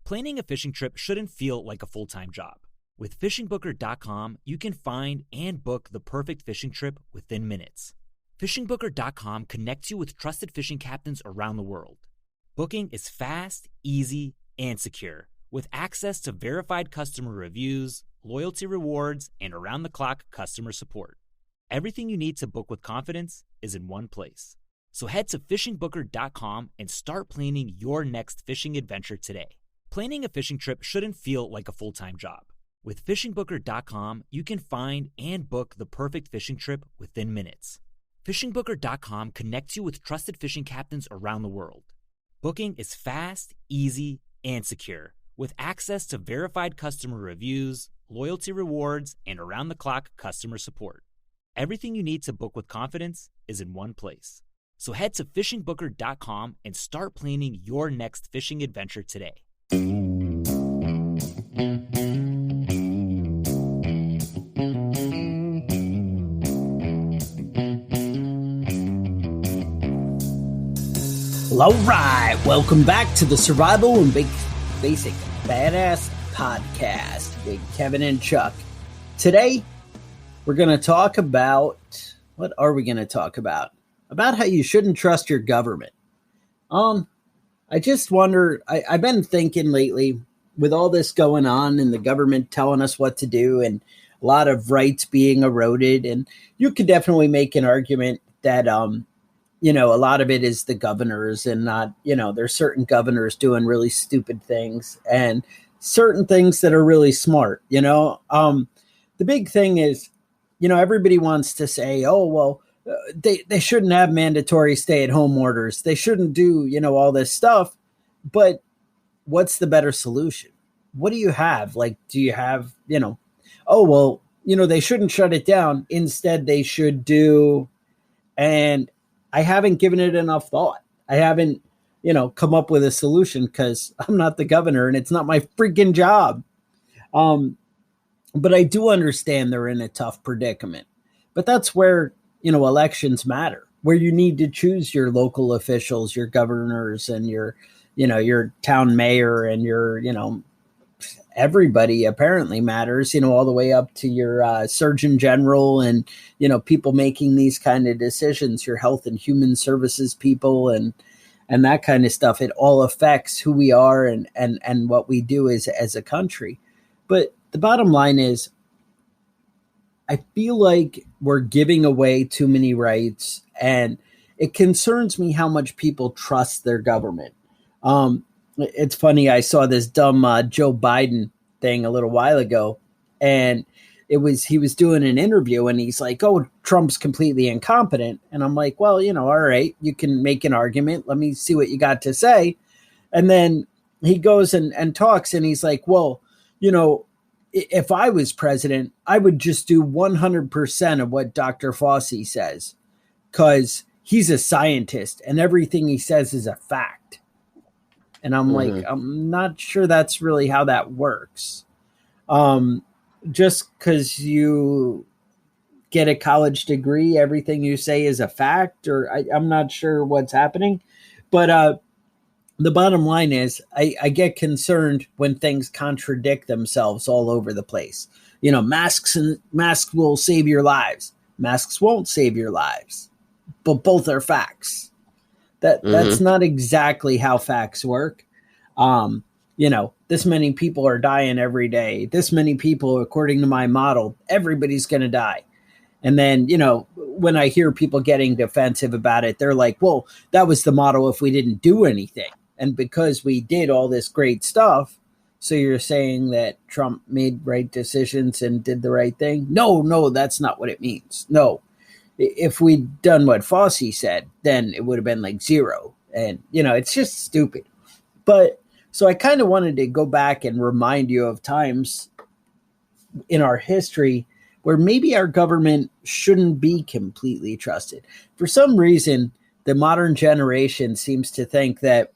Planning a fishing trip shouldn't feel like a full-time job. With FishingBooker.com, you can find and book the perfect fishing trip within minutes. FishingBooker.com connects you with trusted fishing captains around the world. Booking is fast, easy, and secure, with access to verified customer reviews, loyalty rewards, and around-the-clock customer support. Everything you need to book with confidence is in one place. So head to FishingBooker.com and start planning your next fishing adventure today. Planning a fishing trip shouldn't feel like a full-time job. With FishingBooker.com, you can find and book the perfect fishing trip within minutes. FishingBooker.com connects you with trusted fishing captains around the world. Booking is fast, easy, and secure, with access to verified customer reviews, loyalty rewards, and around-the-clock customer support. Everything you need to book with confidence is in one place. So head to FishingBooker.com and start planning your next fishing adventure today. All right, welcome back to the Survival and Basic Badass Podcast. Big Kevin and Chuck. Today, we're going to talk about, what are we going to talk about? About how you shouldn't trust your government. I just wonder, I've been thinking lately, with all this going on and the government telling us what to do and a lot of rights being eroded, and you could definitely make an argument that, a lot of it is the governors and not, there's certain governors doing really stupid things and certain things that are really smart, The big thing is, everybody wants to say, oh, well, they shouldn't have mandatory stay-at-home orders. They shouldn't do, all this stuff. But what's the better solution? What do you have? Like, do you have, they shouldn't shut it down. Instead, they should do, and I haven't given it enough thought. I haven't, come up with a solution because I'm not the governor and it's not my freaking job. But I do understand they're in a tough predicament. But that's where, elections matter, where you need to choose your local officials, your governors and your town mayor and your, everybody apparently matters, all the way up to your surgeon general and, people making these kind of decisions, your health and human services people and that kind of stuff. It all affects who we are and what we do as a country. But the bottom line is, I feel like we're giving away too many rights, and it concerns me how much people trust their government. It's funny. I saw this dumb Joe Biden thing a little while ago, and he was doing an interview, and he's like, "Oh, Trump's completely incompetent," and I'm like, "Well, all right, you can make an argument. Let me see what you got to say." And then he goes and talks, and he's like, "Well, if I was president, I would just do 100% of what Dr. Fauci says, because he's a scientist and everything he says is a fact." And I'm like, I'm not sure that's really how that works. Just because you get a college degree, everything you say is a fact, or I'm not sure what's happening. But the bottom line is I get concerned when things contradict themselves all over the place. Masks will save your lives. Masks won't save your lives, but both are facts. That's not exactly how facts work. This many people are dying every day. This many people, according to my model, everybody's going to die. And then, when I hear people getting defensive about it, they're like, well, that was the model if we didn't do anything. And because we did all this great stuff, so you're saying that Trump made right decisions and did the right thing? No, that's not what it means. No. If we'd done what Fauci said, then it would have been like zero. And, it's just stupid. But so I kind of wanted to go back and remind you of times in our history where maybe our government shouldn't be completely trusted. For some reason, the modern generation seems to think that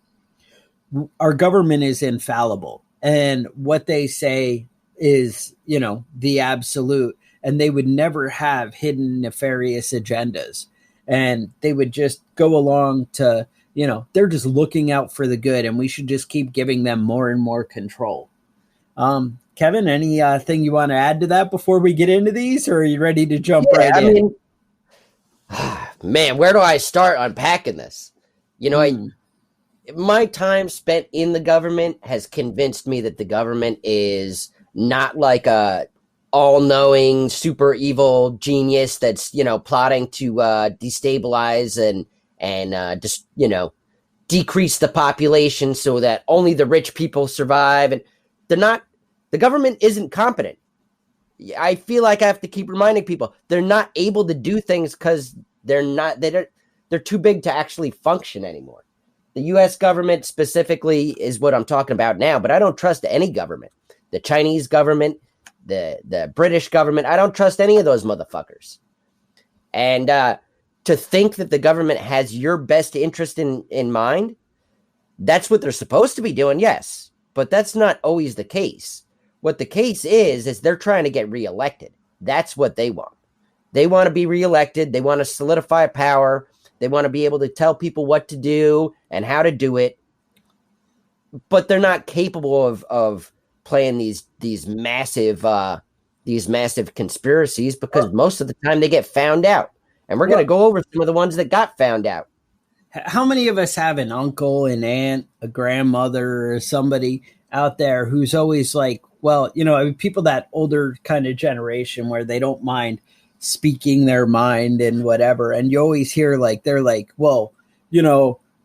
our government is infallible and what they say is, the absolute, and they would never have hidden nefarious agendas, and they would just go along to they're just looking out for the good, and we should just keep giving them more and more control. Kevin, any thing you want to add to that before we get into these, or are you ready to jump right in? Man, where do I start unpacking this? My time spent in the government has convinced me that the government is not like a all-knowing, super evil genius that's, plotting to destabilize and just, decrease the population so that only the rich people survive. And the government isn't competent. I feel like I have to keep reminding people they're not able to do things because they're too big to actually function anymore. The U.S. government specifically is what I'm talking about now, but I don't trust any government. The Chinese government, the British government, I don't trust any of those motherfuckers. And to think that the government has your best interest in mind, that's what they're supposed to be doing, yes. But that's not always the case. What the case is they're trying to get reelected. That's what they want. They want to be reelected. They want to solidify power. They want to be able to tell people what to do and how to do it. But they're not capable of playing these massive conspiracies because most of the time they get found out. And we're going to go over some of the ones that got found out. How many of us have an uncle, an aunt, a grandmother, or somebody out there who's always like, people that older kind of generation where they don't mind speaking their mind and whatever. And you always hear they're like, well,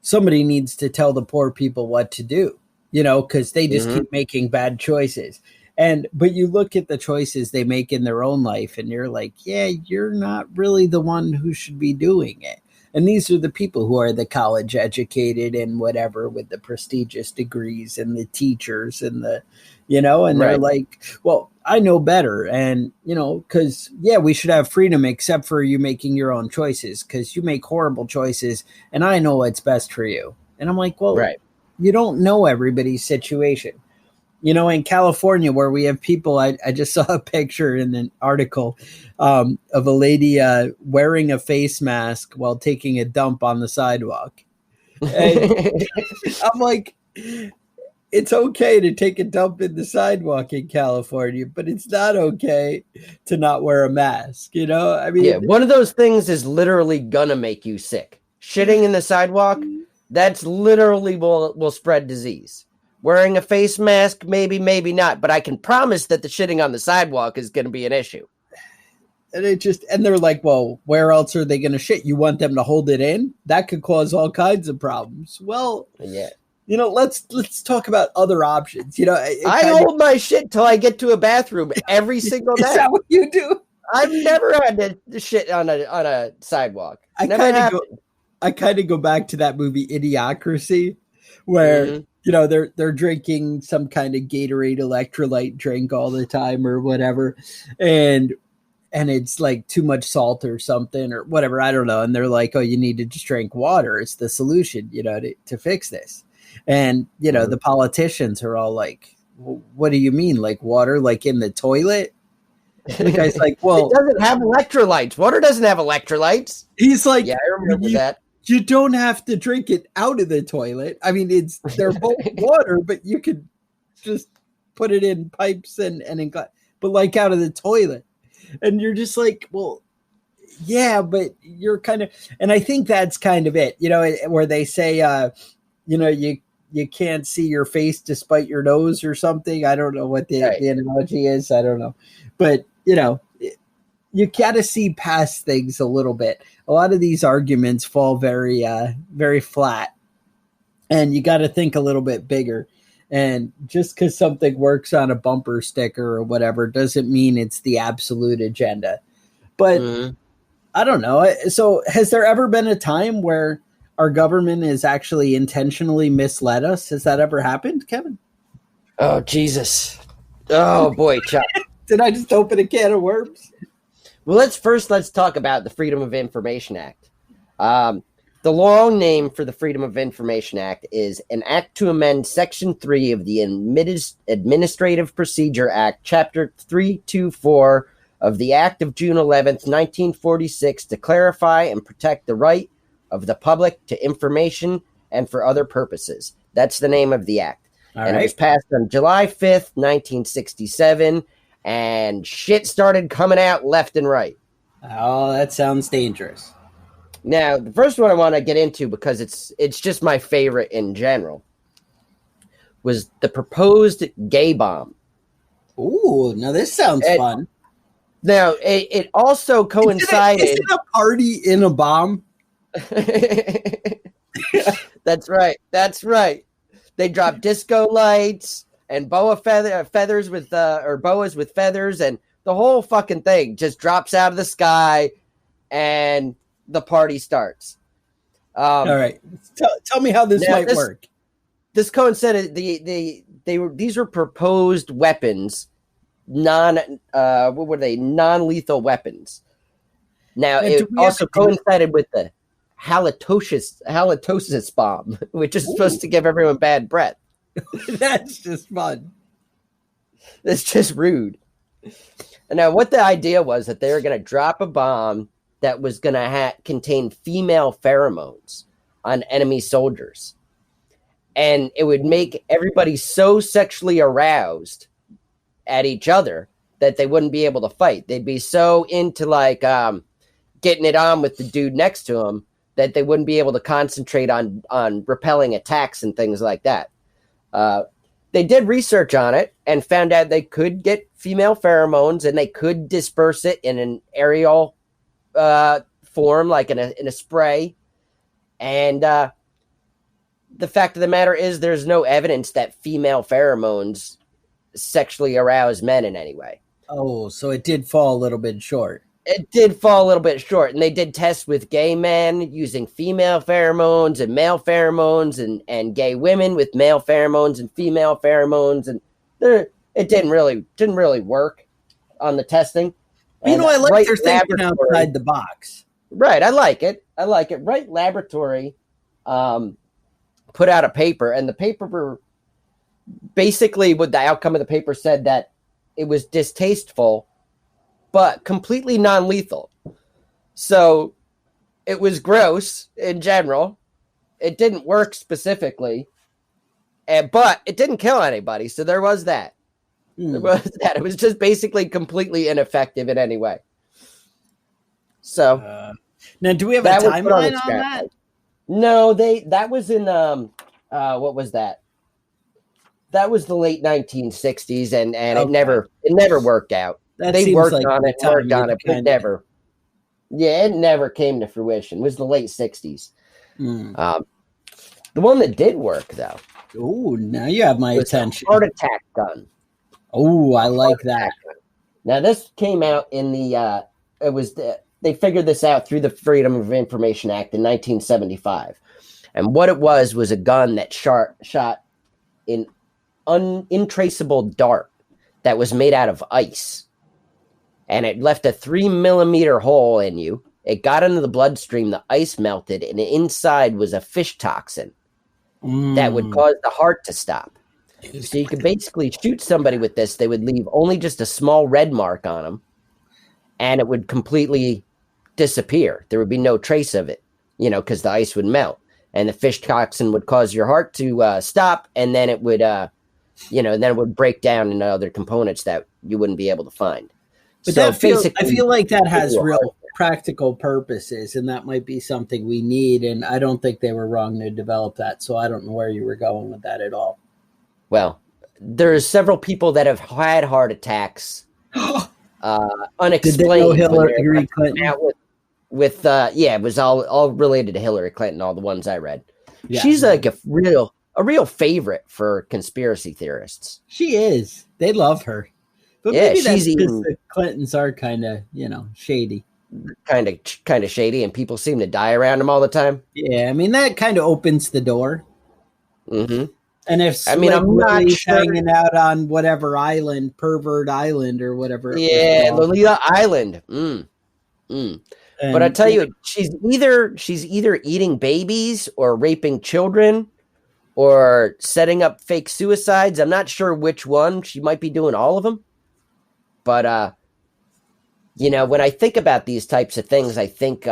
somebody needs to tell the poor people what to do, because they just keep making bad choices. But you look at the choices they make in their own life and you're like, yeah, you're not really the one who should be doing it. And these are the people who are the college educated and whatever with the prestigious degrees and the teachers and they're like, well, I know better. And, because, we should have freedom except for you making your own choices because you make horrible choices and I know what's best for you. And I'm like, well, you don't know everybody's situation. In California where we have people, I just saw a picture in an article of a lady wearing a face mask while taking a dump on the sidewalk. And I'm like, it's okay to take a dump in the sidewalk in California, but it's not okay to not wear a mask. One of those things is literally gonna make you sick. Shitting in the sidewalk, that's literally will spread disease. Wearing a face mask, maybe not, but I can promise that the shitting on the sidewalk is going to be an issue. And they're like, well, where else are they going to shit? You want them to hold it in? That could cause all kinds of problems. Well, yeah. Let's talk about other options. I hold my shit till I get to a bathroom every single day. Is that what you do? I've never had to shit on a sidewalk. I kind of go back to that movie Idiocracy, where they're drinking some kind of Gatorade electrolyte drink all the time or whatever, and it's like too much salt or something or whatever, I don't know. And they're like, oh, you need to just drink water. It's the solution, to fix this. And the politicians are all like, well, what do you mean, like water, like in the toilet? And the guy's like, well, it doesn't have electrolytes. Water doesn't have electrolytes. He's like, yeah, I remember that. You don't have to drink it out of the toilet. I mean, they're both water, but you could just put it in pipes and in glass, but like out of the toilet. And you're just like, well, yeah, but you're kind of, and I think that's kind of it, where they say, you can't see your face despite your nose or something. I don't know what the analogy is. I don't know, but you got to see past things a little bit. A lot of these arguments fall very, very flat, and you got to think a little bit bigger. And just because something works on a bumper sticker or whatever doesn't mean it's the absolute agenda. But I don't know. So has there ever been a time where our government has actually intentionally misled us? Has that ever happened, Kevin? Oh, Jesus. Oh, boy, Chuck. Did I just open a can of worms? Well, let's talk about the Freedom of Information Act. The long name for the Freedom of Information Act is an act to amend Section 3 of the Administrative Procedure Act, Chapter 324 of the Act of June 11th, 1946, to clarify and protect the right of the public to information and for other purposes. That's the name of the act. All It right. was passed on July 5th, 1967, and shit started coming out left and right. Oh, that sounds dangerous. Now, the first one I want to get into, because it's just my favorite in general, was the proposed gay bomb. Ooh, now this sounds fun. Now, it also coincided. Is it a party in a bomb? That's right. That's right. They dropped disco lights and feathers with or boas with feathers, and the whole fucking thing just drops out of the sky, and the party starts. All right, tell me how this might work. This coincided. These were proposed weapons, what were they? Non-lethal weapons. Now it also coincided with the halitosis bomb, which is supposed to give everyone bad breath. That's just fun. It's just rude. And now, what the idea was that they were going to drop a bomb that was going to contain female pheromones on enemy soldiers, and it would make everybody so sexually aroused at each other that they wouldn't be able to fight. They'd be so into getting it on with the dude next to them that they wouldn't be able to concentrate on repelling attacks and things like that. They did research on it and found out they could get female pheromones, and they could disperse it in an aerial form, like in a spray. And the fact of the matter is, there's no evidence that female pheromones sexually arouse men in any way. Oh, so it did fall a little bit short. It did fall a little bit short, and they did tests with gay men using female pheromones and male pheromones, and gay women with male pheromones and female pheromones, and it didn't really work on the testing. You know, I like they're thinking outside the box. Right, I like it. Wright Laboratory put out a paper, and the paper basically, what the outcome of the paper said, that it was distasteful but completely non-lethal. So it was gross in general. It didn't work specifically, but it didn't kill anybody. So there was that. There was that. It was just basically completely ineffective in any way. So now, do we have a timeline on that? No, that was in what was that? That was the late 1960s, and okay. it never worked out. They worked on it, but it never came to fruition. It was the late 60s. The one that did work, though. Oh, now you have my attention. Heart attack gun. Oh, I like that. Now, this came out in they figured this out through the Freedom of Information Act in 1975. And what it was a gun that shot an untraceable dart that was made out of ice. And it left a 3-millimeter hole in you. It got into the bloodstream, the ice melted, and inside was a fish toxin that would cause the heart to stop. So you could basically shoot somebody with this. They would leave only just a small red mark on them, and it would completely disappear. There would be no trace of it, because the ice would melt. And the fish toxin would cause your heart to stop, and then it would, then it would break down into other components that you wouldn't be able to find. But so I feel like that has real practical purposes, and that might be something we need. And I don't think they were wrong to develop that. So I don't know where you were going with that at all. Well, there's several people that have had heart attacks, unexplained. Did they know Hillary Clinton? It was all related to Hillary Clinton. All the ones I read. Yeah, she's like a real favorite for conspiracy theorists. She is. They love her. But maybe that's because the Clintons are kind of, shady. Kind of shady, and people seem to die around them all the time. Yeah, I mean, that kind of opens the door. Mm-hmm. And if I'm not hanging out on whatever island, Pervert Island or whatever. Yeah, Lolita Island. But I tell you, she's either eating babies or raping children or setting up fake suicides. I'm not sure which one. She might be doing all of them. But, when I think about these types of things, I think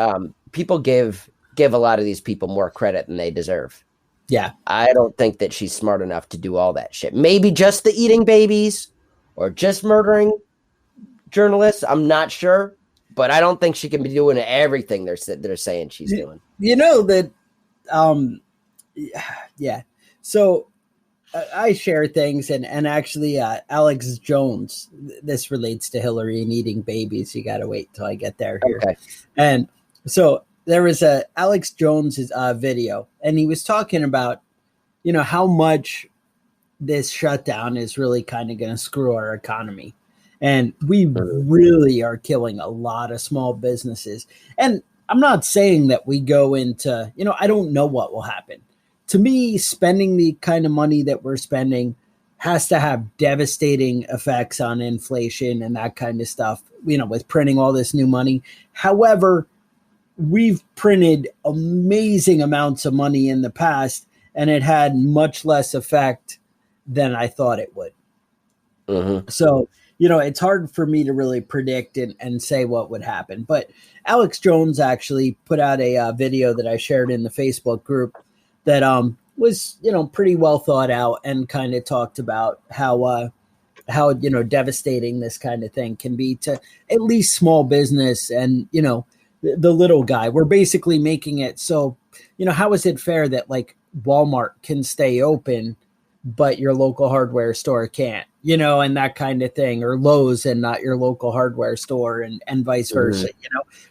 people give a lot of these people more credit than they deserve. Yeah. I don't think that she's smart enough to do all that shit. Maybe just the eating babies or just murdering journalists. I'm not sure, but I don't think she can be doing everything they're saying she's doing. You know that, yeah. So I share things, and actually, Alex Jones. This relates to Hillary and eating babies. You got to wait till I get there here. Okay. And so there was a Alex Jones video, and he was talking about, how much this shutdown is really kind of going to screw our economy. And we really are killing a lot of small businesses. And I'm not saying that we go into, I don't know what will happen. To me, spending the kind of money that we're spending has to have devastating effects on inflation and that kind of stuff, with printing all this new money. However, we've printed amazing amounts of money in the past, and it had much less effect than I thought it would. Mm-hmm. So, it's hard for me to really predict and say what would happen. But Alex Jones actually put out a video that I shared in the Facebook group that was, pretty well thought out, and kind of talked about how devastating this kind of thing can be to at least small business and, the little guy. We're basically making it so, how is it fair that like Walmart can stay open, but your local hardware store can't, and that kind of thing, or Lowe's and not your local hardware store, and vice versa.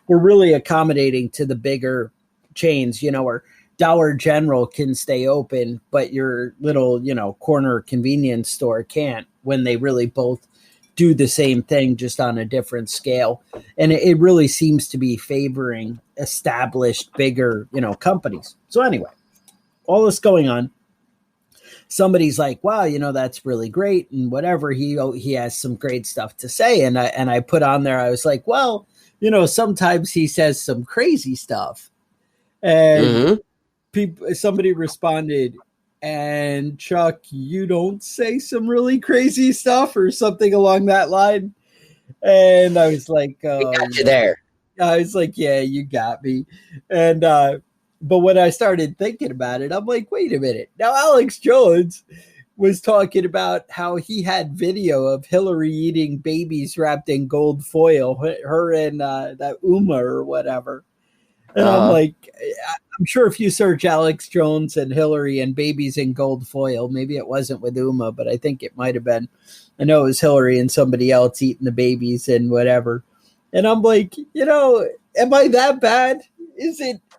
We're really accommodating to the bigger chains, or Dollar General can stay open, but your little, corner convenience store can't, when they really both do the same thing, just on a different scale. And it really seems to be favoring established, bigger, companies. So anyway, all this going on, somebody's like, wow, that's really great. And whatever, he has some great stuff to say. And I put on there, I was like, well, sometimes he says some crazy stuff. And somebody responded, and Chuck, you don't say some really crazy stuff, or something along that line. And I was like, oh, got you there. I was like, yeah, you got me. And but when I started thinking about it, I'm like, wait a minute. Now Alex Jones was talking about how he had video of Hillary eating babies wrapped in gold foil, her and that Uma or whatever. And I'm like, I'm sure if you search Alex Jones and Hillary and babies in gold foil, maybe it wasn't with Uma, but I think it might have been. I know it was Hillary and somebody else eating the babies and whatever. And I'm like, am I that bad?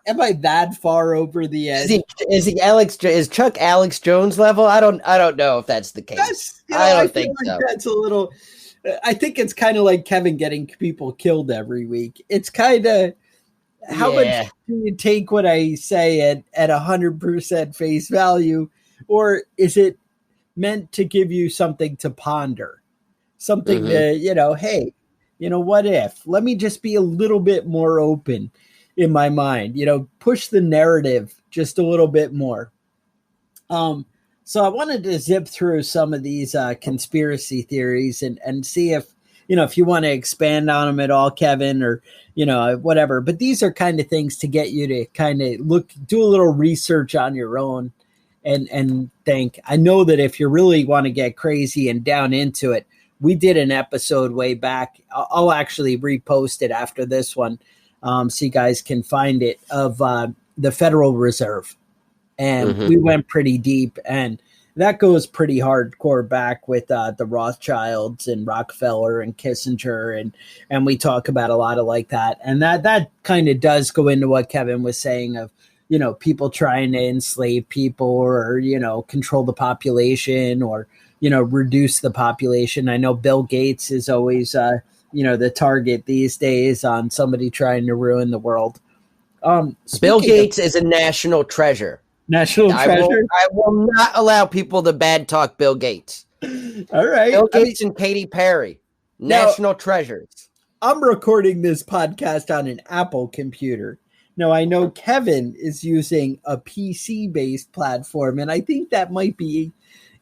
Am I that far over the edge? Is Chuck Alex Jones level? I don't know if that's the case. I don't think so. That's a little, I think it's kind of like Kevin getting people killed every week. It's kind of, how much do you take what I say at 100% face value, or is it meant to give you something to ponder, something to, hey, what if? Let me just be a little bit more open in my mind, push the narrative just a little bit more. So I wanted to zip through some of these conspiracy theories and see if you want to expand on them at all, Kevin, or, whatever. But these are kind of things to get you to kind of do a little research on your own and think. I know that if you really want to get crazy and down into it, we did an episode way back. I'll actually repost it after this one, so you guys can find it, of the Federal Reserve. And we went pretty deep, and that goes pretty hardcore back with the Rothschilds and Rockefeller and Kissinger, and we talk about a lot of like that. And that kind of does go into what Kevin was saying of, people trying to enslave people, or, control the population, or, reduce the population. I know Bill Gates is always, the target these days on somebody trying to ruin the world. Bill Gates is a national treasure. National treasure. I will not allow people to bad talk Bill Gates. All right. Bill Gates and Katy Perry, national treasures. I'm recording this podcast on an Apple computer. Now, I know Kevin is using a PC-based platform, and I think that might be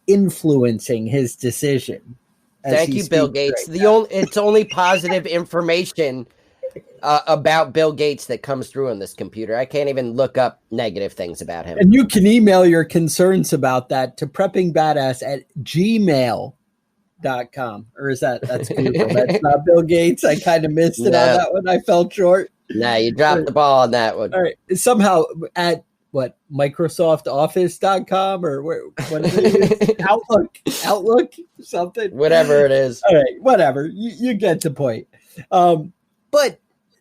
influencing his decision. Thank you, Bill Gates. It's only positive information about Bill Gates that comes through on this computer. I can't even look up negative things about him. And you can email your concerns about that to preppingbadass@gmail.com. Or is that's Google? That's not Bill Gates. I kind of missed it on that one. I fell short. Nah, you dropped the ball on that one. All right. Somehow at what, MicrosoftOffice.com or what is it? Outlook, something. Whatever it is. All right, whatever. You get the point. But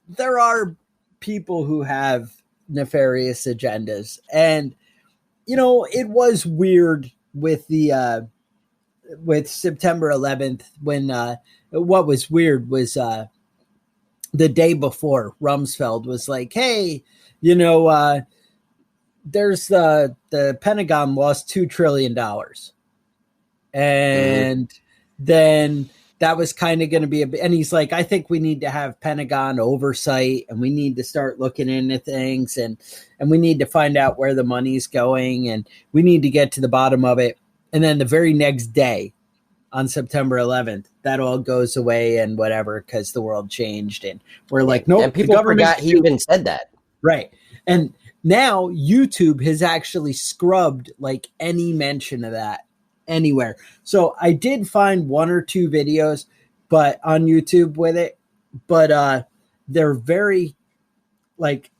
there are people who have nefarious agendas. And, it was weird with the with September 11th when what was weird was the day before Rumsfeld was like, hey, there's the Pentagon lost $2 trillion. And then that was kind of going to be and he's like, I think we need to have Pentagon oversight and we need to start looking into things and we need to find out where the money's going and we need to get to the bottom of it. And then the very next day on September 11th, that all goes away and whatever, because the world changed. And we're like, no, and people forgot he even said that. Right. And now YouTube has actually scrubbed like any mention of that anywhere. So I did find one or two videos, but on YouTube with it, but they're very like,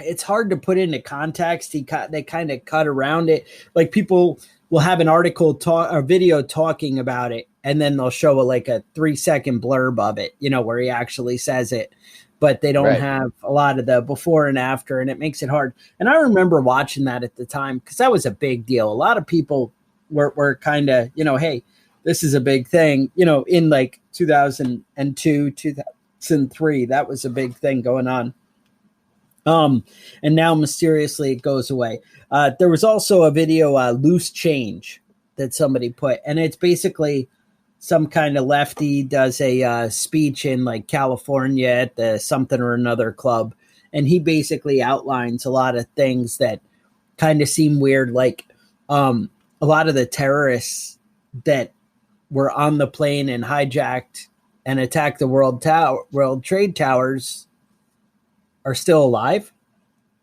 it's hard to put into context. They kind of cut around it. Like people will have an article or video talking about it, and then they'll show like a 3-second blurb of it, where he actually says it, but they don't have a lot of the before and after, and it makes it hard. And I remember watching that at the time because that was a big deal. A lot of people were kind of, hey, this is a big thing, in like 2002, 2003, that was a big thing going on. And now mysteriously it goes away. There was also a video, Loose Change, that somebody put, and it's basically some kind of lefty does a speech in like California at the something or another club. And he basically outlines a lot of things that kind of seem weird. Like, a lot of the terrorists that were on the plane and hijacked and attacked the World Trade Towers are still alive,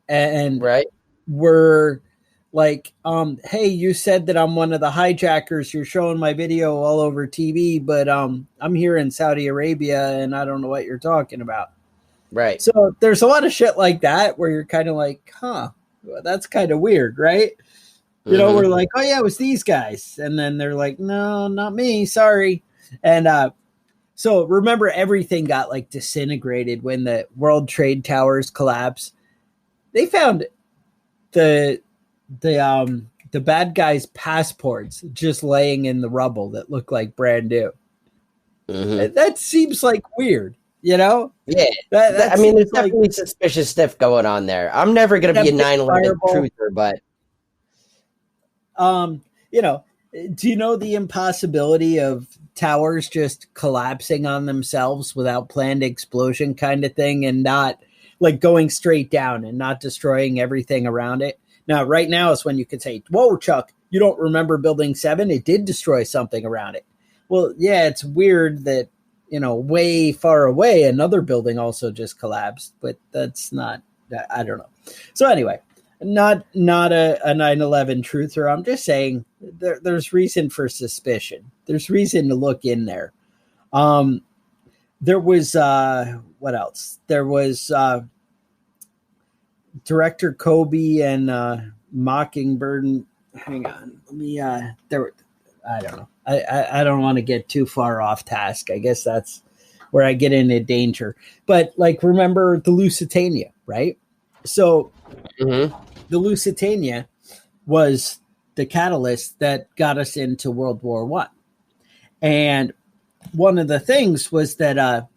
and we're like, hey, you said that I'm one of the hijackers. You're showing my video all over TV, but I'm here in Saudi Arabia and I don't know what you're talking about. Right. So there's a lot of shit like that where you're kind of like, well, that's kind of weird, right? We're like, oh yeah, it was these guys, and then they're like, no, not me, sorry. And so remember, everything got like disintegrated when the World Trade Towers collapsed. They found the bad guys' passports just laying in the rubble that looked like brand new. That seems like weird, Yeah. I mean, there's definitely suspicious stuff going on there. I'm never going to be a 9/11 truther, but do you know the impossibility of towers just collapsing on themselves without planned explosion kind of thing, and not like going straight down and not destroying everything around it? Now, right now is when you could say, whoa, Chuck, you don't remember Building 7? It did destroy something around it. Well, yeah, it's weird that, way far away, another building also just collapsed, but that's not, I don't know. So anyway, not a 9/11 truther. I'm just saying there's reason for suspicion. There's reason to look in there. There was, what else? There was, Director Kobe and Mockingbird. Hang on, let me. I don't know. I don't want to get too far off task. I guess that's where I get into danger. But like, remember the Lusitania, right? So the Lusitania was the catalyst that got us into World War I. And one of the things was that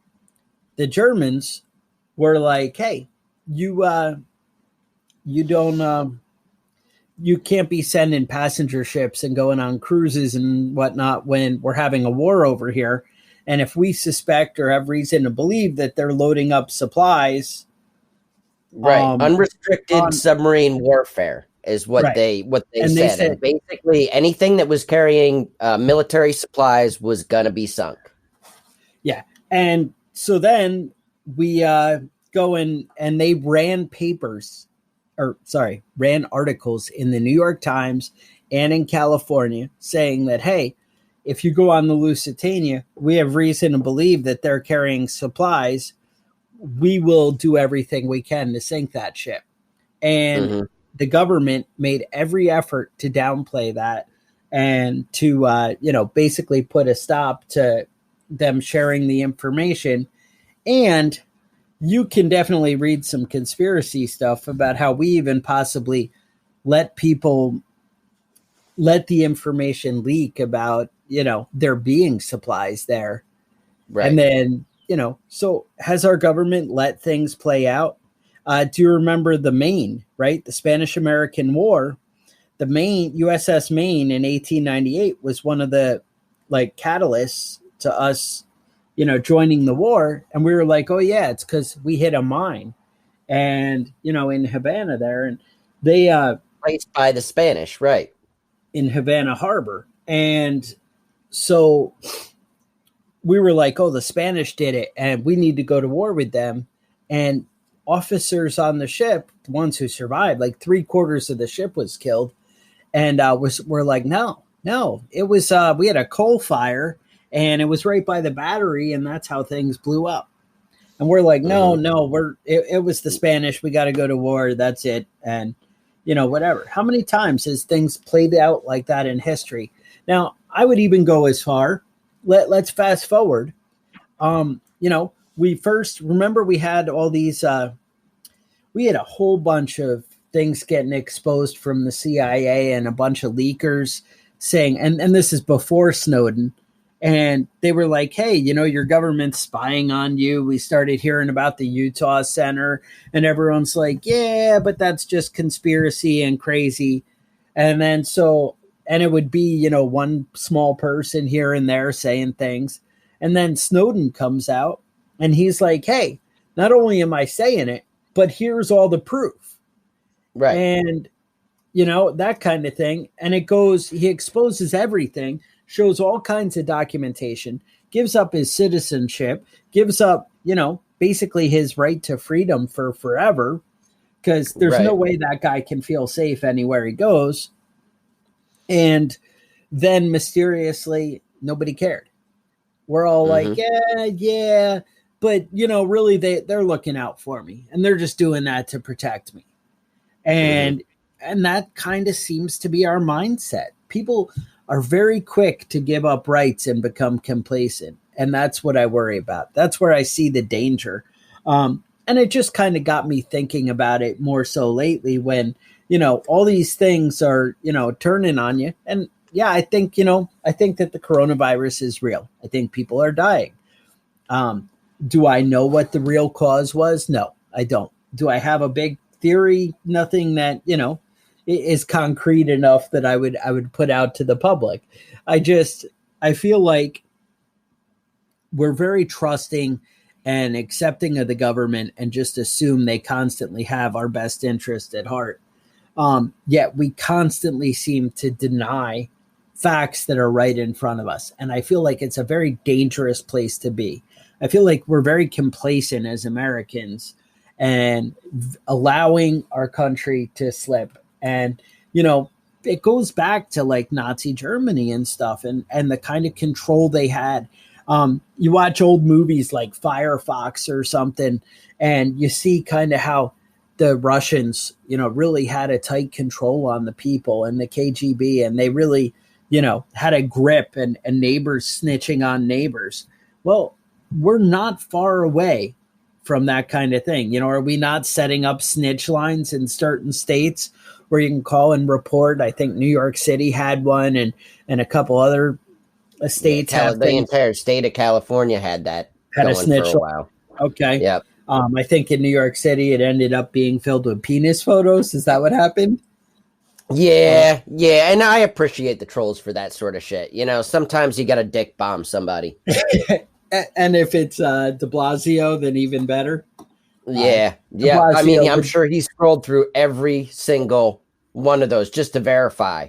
the Germans were like, hey, you don't you can't be sending passenger ships and going on cruises and whatnot when we're having a war over here. And if we suspect or have reason to believe that they're loading up supplies, unrestricted submarine warfare is what they said. And basically anything that was carrying military supplies was gonna be sunk. Yeah. And so then we going and they ran ran articles in the New York Times and in California saying that, hey, if you go on the Lusitania, we have reason to believe that they're carrying supplies. We will do everything we can to sink that ship. And the government made every effort to downplay that and to, basically put a stop to them sharing the information. And you can definitely read some conspiracy stuff about how we even possibly let the information leak about, there being supplies there. Right. And then, so has our government let things play out? Do you remember the Maine, right? The Spanish-American War, the USS Maine in 1898 was one of the catalysts to us, joining the war. And we were like, oh yeah, it's because we hit a mine and, in Havana there, and they, placed by the Spanish, right. In Havana Harbor. And so we were like, oh, the Spanish did it and we need to go to war with them. And officers on the ship, the ones who survived, 3/4 of the ship was killed. And we're like, no, it was, we had a coal fire and it was right by the battery and that's how things blew up. And we're like, no, it was the Spanish. We got to go to war. That's it. And, whatever. How many times has things played out like that in history? Now, I would even go as far. Let's fast forward. We first remember we had all these. We had a whole bunch of things getting exposed from the CIA and a bunch of leakers saying, and this is before Snowden, and they were like, hey, your government's spying on you. We started hearing about the Utah Center, and everyone's like, yeah, but that's just conspiracy and crazy. And then and it would be, one small person here and there saying things. And then Snowden comes out and he's like, hey, not only am I saying it, but here's all the proof. Right. And, that kind of thing. And he exposes everything, shows all kinds of documentation, gives up his citizenship, gives up, basically his right to freedom for forever, because there's no way that guy can feel safe anywhere he goes. And then mysteriously, nobody cared. We're all like, yeah, but really they're looking out for me and they're just doing that to protect me. And that kind of seems to be our mindset. People are very quick to give up rights and become complacent. And that's what I worry about. That's where I see the danger. And it just kind of got me thinking about it more so lately when, all these things are, turning on you. And yeah, I think that the coronavirus is real. I think people are dying. Do I know what the real cause was? No, I don't. Do I have a big theory? Nothing that, is concrete enough that I would put out to the public. I feel like we're very trusting and accepting of the government and just assume they constantly have our best interest at heart. Yet we constantly seem to deny facts that are right in front of us. And I feel like it's a very dangerous place to be. I feel like we're very complacent as Americans and allowing our country to slip. And, it goes back to Nazi Germany and stuff and the kind of control they had. You watch old movies like Firefox or something, and you see kind of how the Russians, really had a tight control on the people and the KGB, and they really, had a grip and neighbors snitching on neighbors. Well, we're not far away from that kind of thing. Are we not setting up snitch lines in certain states where you can call and report? I think New York City had one and a couple other states have the entire state of California had a snitch for a while. Okay. Yep. I think in New York City, it ended up being filled with penis photos. Is that what happened? Yeah. And I appreciate the trolls for that sort of shit. Sometimes you got to dick bomb somebody. And if it's de Blasio, then even better. Yeah. I mean, I'm sure he scrolled through every single one of those just to verify.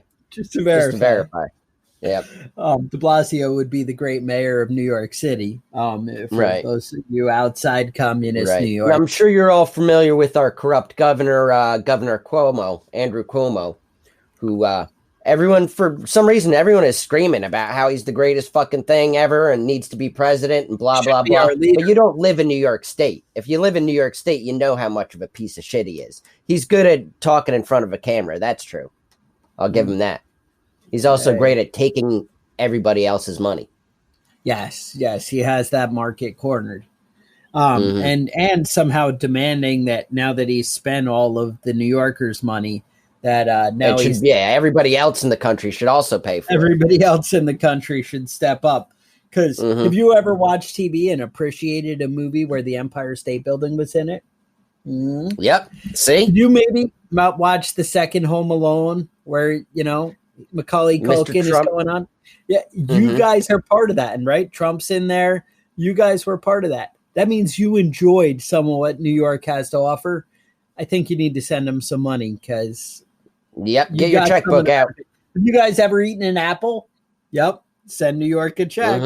Yep. De Blasio would be the great mayor of New York City. For Right. those of you outside communist New Right. York. I'm sure you're all familiar with our corrupt governor, Governor Cuomo, Andrew Cuomo, who everyone, for some reason, everyone is screaming about how he's the greatest fucking thing ever and needs to be president and blah, blah, Should be our blah. leader. But you don't live in New York State. If you live in New York State, you know how much of a piece of shit he is. He's good at talking in front of a camera. That's true. I'll give him that. He's also great at taking everybody else's money. Yes, he has that market cornered. And somehow demanding that now that he's spent all of the New Yorkers' money, that now everybody else in the country should also pay for everybody else in the country should step up. Because have you ever watched TV and appreciated a movie where the Empire State Building was in it? Yep. See? You maybe might watch the second Home Alone where, Macaulay Culkin is going on. Yeah, you guys are part of that. And right, Trump's in there. You guys were part of that. That means you enjoyed some of what New York has to offer. I think you need to send them some money because... Yep, get your checkbook out. Have you guys ever eaten an apple? Yep, send New York a check.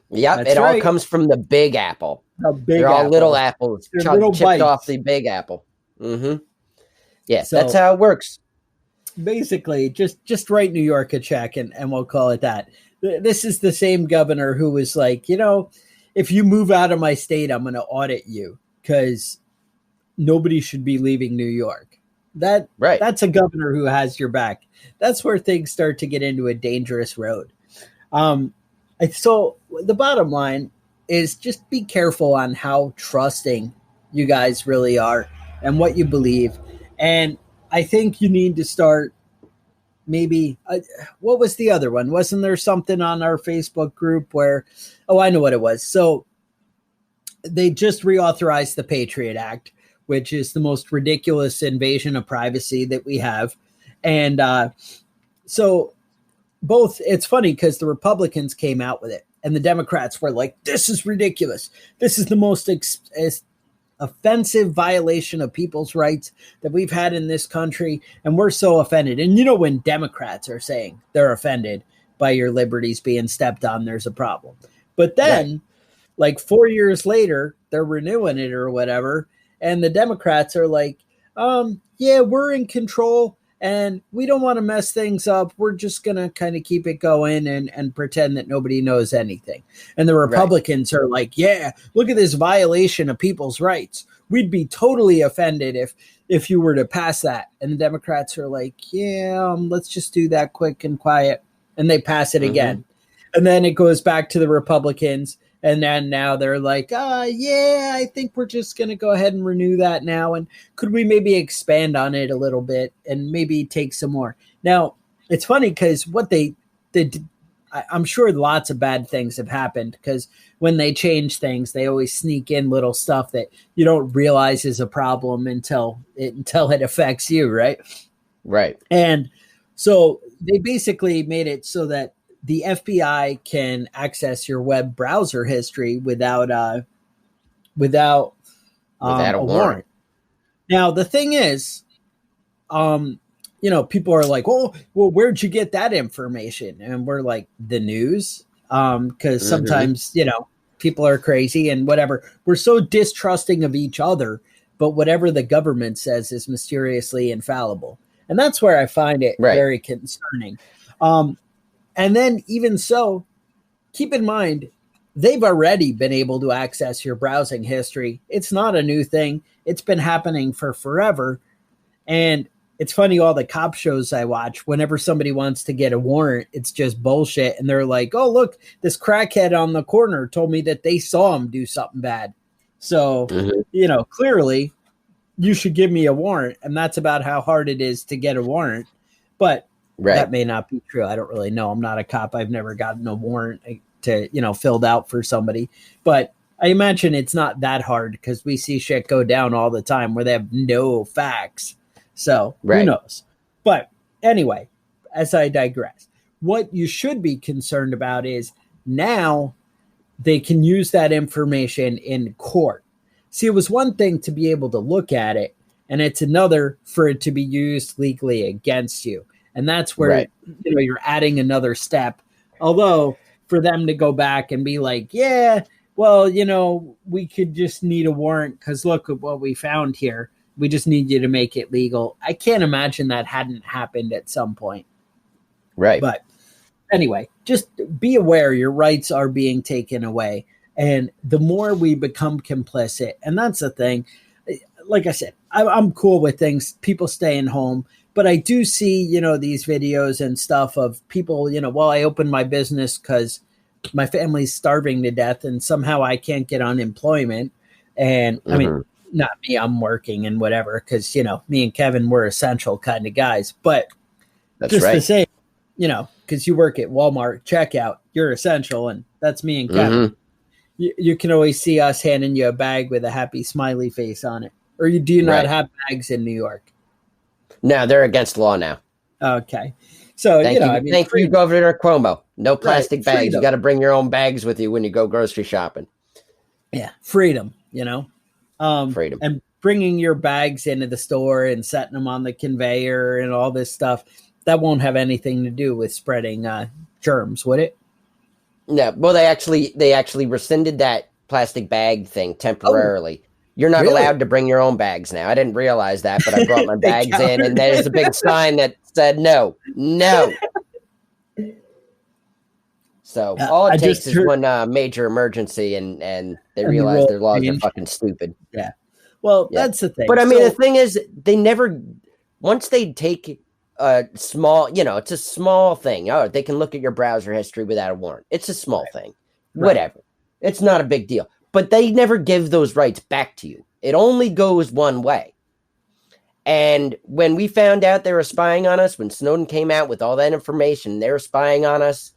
Yep, that's all comes from the Big Apple. They're all little apples chipped off the Big Apple. Yeah, so, that's how it works. Basically, just write New York a check and we'll call it that. This is the same governor who was like, if you move out of my state, I'm going to audit you because nobody should be leaving New York. That's a governor who has your back. That's where things start to get into a dangerous road. So the bottom line is just be careful on how trusting you guys really are and what you believe. And I think you need to start maybe, what was the other one? Wasn't there something on our Facebook group where, I know what it was. So they just reauthorized the Patriot Act, which is the most ridiculous invasion of privacy that we have. And so it's funny because the Republicans came out with it and the Democrats were like, this is ridiculous. This is the most offensive violation of people's rights that we've had in this country. And we're so offended. And when Democrats are saying they're offended by your liberties being stepped on, there's a problem. But then like 4 years later, they're renewing it or whatever. And the Democrats are like, we're in control and we don't want to mess things up. We're just going to kind of keep it going and pretend that nobody knows anything. And the Republicans are like, look at this violation of people's rights. We'd be totally offended if you were to pass that. And the Democrats are like, let's just do that quick and quiet. And they pass it again. And then it goes back to the Republicans. And then now they're like, I think we're just going to go ahead and renew that now. And could we maybe expand on it a little bit and maybe take some more? Now, it's funny because what they did, I'm sure lots of bad things have happened because when they change things, they always sneak in little stuff that you don't realize is a problem until it affects you, right? Right. And so they basically made it so that the FBI can access your web browser history without a warrant. Now, the thing is, people are like, well, where'd you get that information? And we're like, the news. Because sometimes, people are crazy and whatever. We're so distrusting of each other, but whatever the government says is mysteriously infallible. And that's where I find it very concerning. And then even so, keep in mind, they've already been able to access your browsing history. It's not a new thing. It's been happening for forever. And it's funny, all the cop shows I watch, whenever somebody wants to get a warrant, it's just bullshit. And they're like, oh, look, this crackhead on the corner told me that they saw him do something bad. So, clearly you should give me a warrant. And that's about how hard it is to get a warrant. But that may not be true. I don't really know. I'm not a cop. I've never gotten a warrant to, filled out for somebody. But I imagine it's not that hard because we see shit go down all the time where they have no facts. So who knows? But anyway, as I digress, what you should be concerned about is now they can use that information in court. See, it was one thing to be able to look at it, and it's another for it to be used legally against you. And that's where, Right. you're adding another step. Although for them to go back and be like, yeah, well, we could just need a warrant because look at what we found here. We just need you to make it legal. I can't imagine that hadn't happened at some point. Right. But anyway, just be aware your rights are being taken away. And the more we become complicit, and that's the thing, like I said, I'm cool with things, people staying home. But I do see, these videos and stuff of people, well, I opened my business because my family's starving to death and somehow I can't get unemployment. And I mean, not me, I'm working and whatever, because, me and Kevin, we're essential kind of guys. But That's just right. to say, because you work at Walmart checkout, you're essential. And that's me and Kevin. You can always see us handing you a bag with a happy smiley face on it. Or do you not have bags in New York? No, they're against law now. Okay. So, thank you, Governor Cuomo. No plastic bags. Freedom. You got to bring your own bags with you when you go grocery shopping. Yeah. Freedom, Freedom. And bringing your bags into the store and setting them on the conveyor and all this stuff, that won't have anything to do with spreading germs, would it? No. Well, they actually rescinded that plastic bag thing temporarily. You're not allowed to bring your own bags now. I didn't realize that, but I brought my bags in, and there's a big sign that said no. So all it takes is one major emergency, and they realize their laws are fucking stupid. Yeah. Well, that's the thing. But I mean, the thing is, they never, once they take a small, it's a small thing. Oh, they can look at your browser history without a warrant. It's a small thing. Whatever. It's not a big deal. But they never give those rights back to you. It only goes one way. And when we found out they were spying on us, when Snowden came out with all that information, they were spying on us,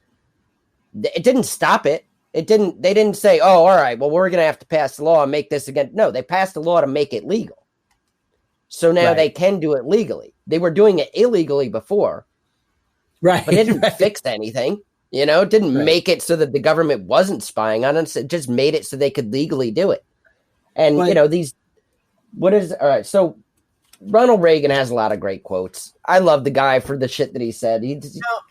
it didn't stop it. They didn't say, oh, all right, well, we're going to have to pass the law and make this again. No, they passed the law to make it legal. So now they can do it legally. They were doing it illegally before. Right. But it didn't fix anything. It didn't make it so that the government wasn't spying on us. It just made it so they could legally do it. And, all right. So Ronald Reagan has a lot of great quotes. I love the guy for the shit that he said. He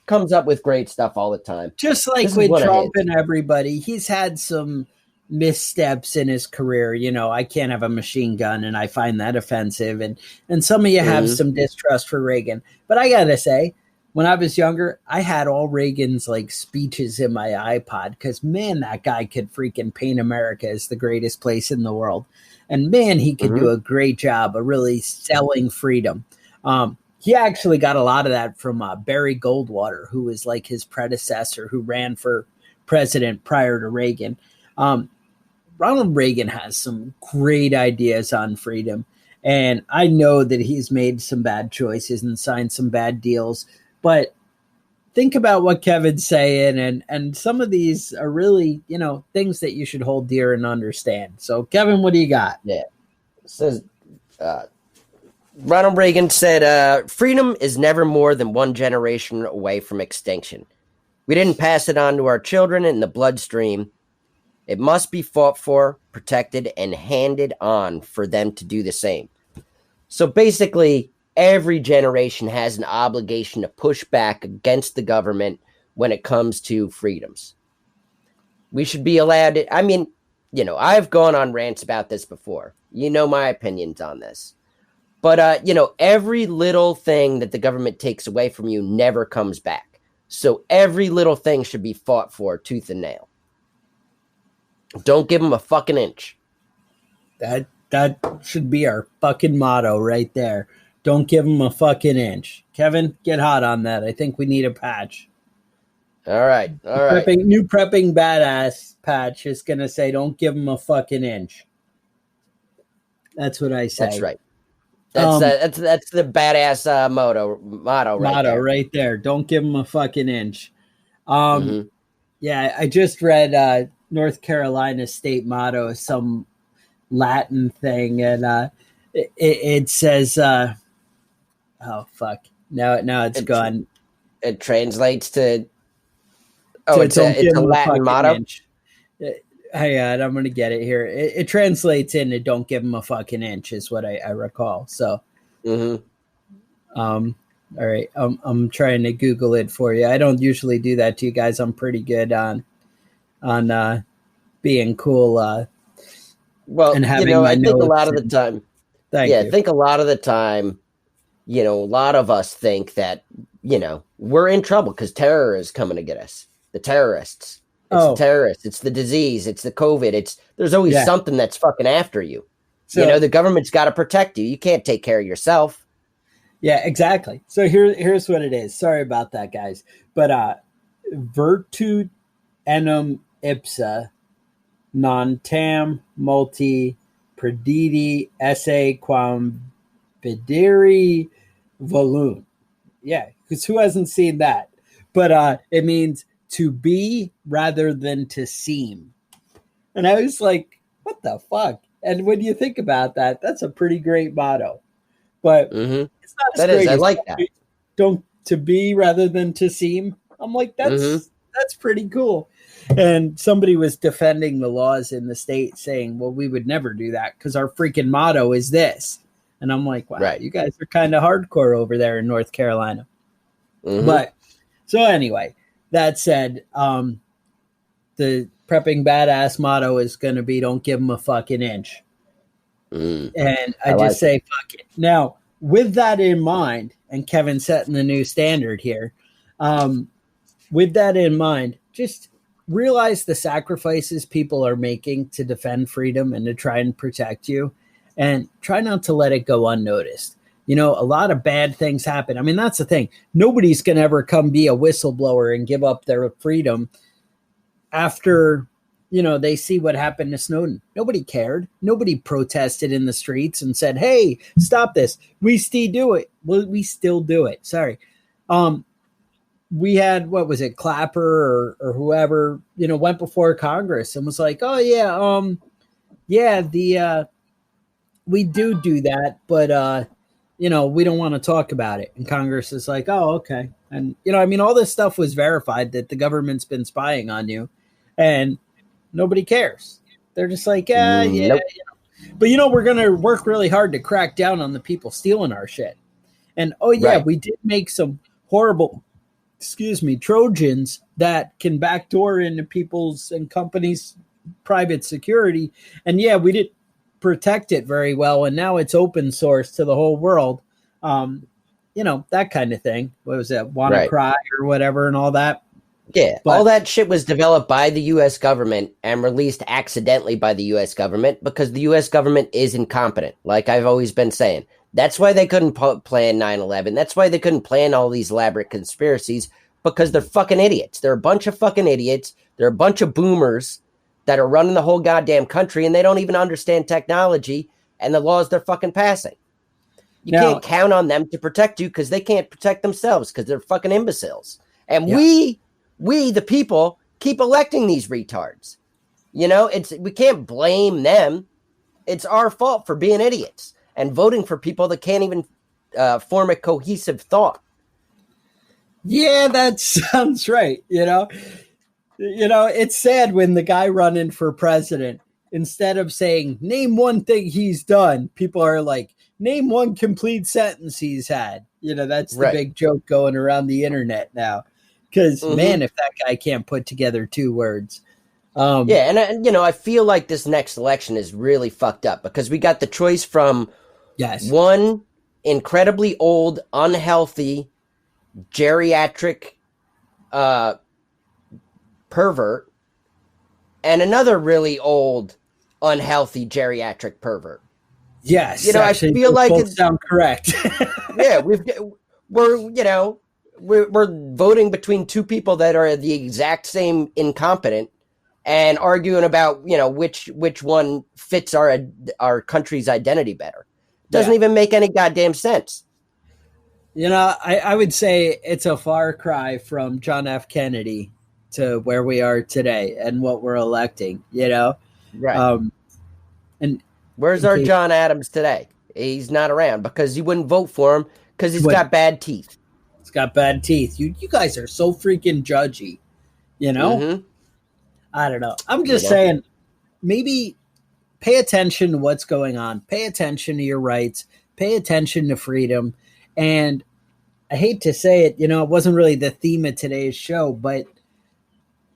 comes up with great stuff all the time. Just like with Trump and everybody, he's had some missteps in his career. I can't have a machine gun, and I find that offensive. And some of you have some distrust for Reagan. But I got to say, when I was younger, I had all Reagan's speeches in my iPod because, man, that guy could freaking paint America as the greatest place in the world. And, man, he could do a great job of really selling freedom. He actually got a lot of that from Barry Goldwater, who was his predecessor, who ran for president prior to Reagan. Ronald Reagan has some great ideas on freedom. And I know that he's made some bad choices and signed some bad deals. But think about what Kevin's saying, and some of these are really, things that you should hold dear and understand. So, Kevin, what do you got? Yeah. It says, Ronald Reagan said, freedom is never more than one generation away from extinction. We didn't pass it on to our children in the bloodstream. It must be fought for, protected, and handed on for them to do the same. So basically, every generation has an obligation to push back against the government when it comes to freedoms. We should be allowed to, I've gone on rants about this before. My opinions on this. But, every little thing that the government takes away from you never comes back. So every little thing should be fought for tooth and nail. Don't give them a fucking inch. That should be our fucking motto right there. Don't give them a fucking inch. Kevin, get hot on that. I think we need a patch. All right. New prepping badass patch is going to say, don't give them a fucking inch. That's what I say. That's right. That's the badass motto right there. Don't give them a fucking inch. Yeah, I just read North Carolina state motto, some Latin thing, and it says, oh fuck! Now it's gone. It translates to. Oh, it's a Latin motto. Inch. Hang on, I'm gonna get it here. It translates into "Don't give them a fucking inch" is what I recall. So, let All right, I'm trying to Google it for you. I don't usually do that to you guys. I'm pretty good on being cool Well, and having my I think a notes. lot of the time, Thank I you. think a lot of the time, a lot of us think that, we're in trouble because terror is coming to get us. The terrorists. It's the terrorists. It's the disease. It's the COVID. There's always something that's fucking after you. So, The government's got to protect you. You can't take care of yourself. Yeah, exactly. So here's what it is. Sorry about that, guys. But virtu enim ipsa non tam multi prediti esse quam videri volum. Yeah, because who hasn't seen that? But it means to be rather than to seem. And I was like, what the fuck? And when you think about that, that's a pretty great motto. But it's not as That great is, I as like that. Don't to be rather than to seem. I'm like, that's pretty cool. And somebody was defending the laws in the state saying, well, we would never do that because our freaking motto is this. And I'm like, wow, you guys are kind of hardcore over there in North Carolina. But so anyway, that said, the prepping badass motto is going to be don't give them a fucking inch. And I just say, fuck it. Now, with that in mind, and Kevin setting the new standard here, with that in mind, just realize the sacrifices people are making to defend freedom and to try and protect you, and try not to let it go unnoticed. A lot of bad things happen. I mean, that's the thing. Nobody's going to ever come be a whistleblower and give up their freedom after they see what happened to Snowden. Nobody cared. Nobody protested in the streets and said, hey, stop this. We still do it. Well, we still do it. Sorry. We had, what was it, Clapper or whoever, went before Congress and was like, oh, yeah, we do that, but, we don't want to talk about it. And Congress is like, oh, okay. And, all this stuff was verified that the government's been spying on you. And nobody cares. They're just like, Nope. But we're going to work really hard to crack down on the people stealing our shit. And we did make some horrible, Trojans that can backdoor into people's and companies' private security. And we didn't protect it very well. And now it's open source to the whole world. That kind of thing. What was that? WannaCry or whatever and all that. Yeah, all that shit was developed by the U.S. government and released accidentally by the U.S. government because the U.S. government is incompetent, like I've always been saying. That's why they couldn't plan 9/11. That's why they couldn't plan all these elaborate conspiracies, because they're fucking idiots. They're a bunch of fucking idiots. They're a bunch of boomers that are running the whole goddamn country, and they don't even understand technology and the laws they're fucking passing. You can't count on them to protect you because they can't protect themselves because they're fucking imbeciles. And we, the people, keep electing these retards. We can't blame them. It's our fault for being idiots and voting for people that can't even form a cohesive thought. Yeah, that sounds right. It's sad when the guy running for president, instead of saying, name one thing he's done, people are like, name one complete sentence he's had. That's the big joke going around the internet now. Because, man, if that guy can't put together two words. And I feel like this next election is really fucked up because we got the choice from one incredibly old, unhealthy, geriatric pervert and another really old, unhealthy, geriatric pervert. Yes. I feel like it sounds correct. Yeah, we're voting between two people that are the exact same incompetent and arguing about, which one fits our country's identity better. Doesn't even make any goddamn sense. I would say it's a far cry from John F. Kennedy to where we are today and what we're electing, Right. And where's our John Adams today? He's not around because you wouldn't vote for him because he's got bad teeth. He's got bad teeth. You guys are so freaking judgy, I don't know. I'm just saying, maybe pay attention to what's going on. Pay attention to your rights. Pay attention to freedom. And I hate to say it, it wasn't really the theme of today's show, but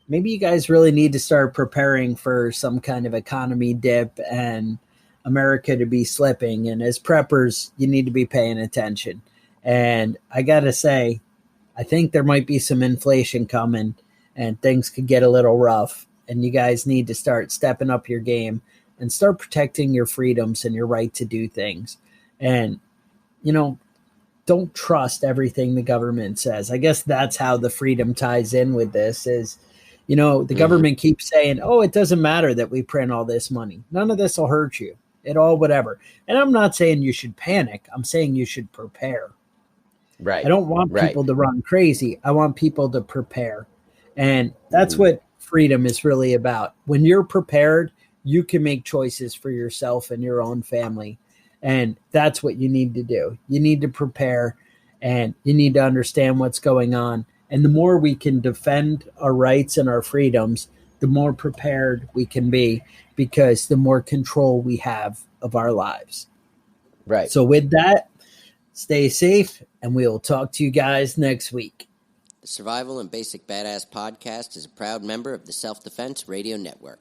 maybe you guys really need to start preparing for some kind of economy dip and America to be slipping. And as preppers, you need to be paying attention. And I got to say, I think there might be some inflation coming and things could get a little rough. And you guys need to start stepping up your game and start protecting your freedoms and your right to do things. And, don't trust everything the government says. I guess that's how the freedom ties in with this is, the government keeps saying, oh, it doesn't matter that we print all this money. None of this will hurt you. It all whatever. And I'm not saying you should panic. I'm saying you should prepare. Right. I don't want people to run crazy. I want people to prepare. And that's what freedom is really about. When you're prepared, you can make choices for yourself and your own family. And that's what you need to do. You need to prepare and you need to understand what's going on. And the more we can defend our rights and our freedoms, the more prepared we can be because the more control we have of our lives. Right. So with that, stay safe and we will talk to you guys next week. The Survival and Basic Badass Podcast is a proud member of the Self-Defense Radio Network.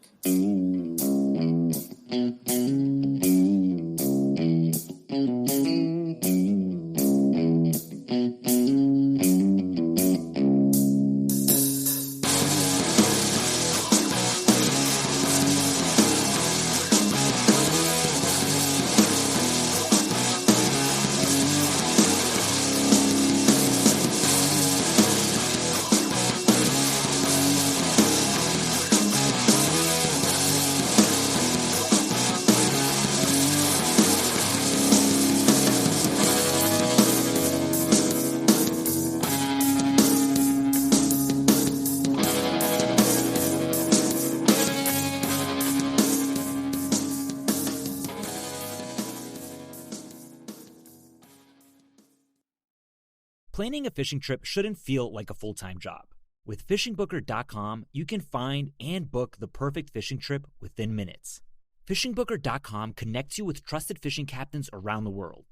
Planning a fishing trip shouldn't feel like a full-time job. With FishingBooker.com, you can find and book the perfect fishing trip within minutes. FishingBooker.com connects you with trusted fishing captains around the world.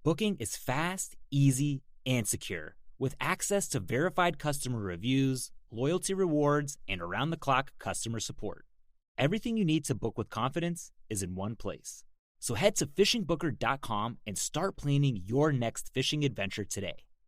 Booking is fast, easy, and secure, with access to verified customer reviews, loyalty rewards, and around-the-clock customer support. Everything you need to book with confidence is in one place. So head to FishingBooker.com and start planning your next fishing adventure today.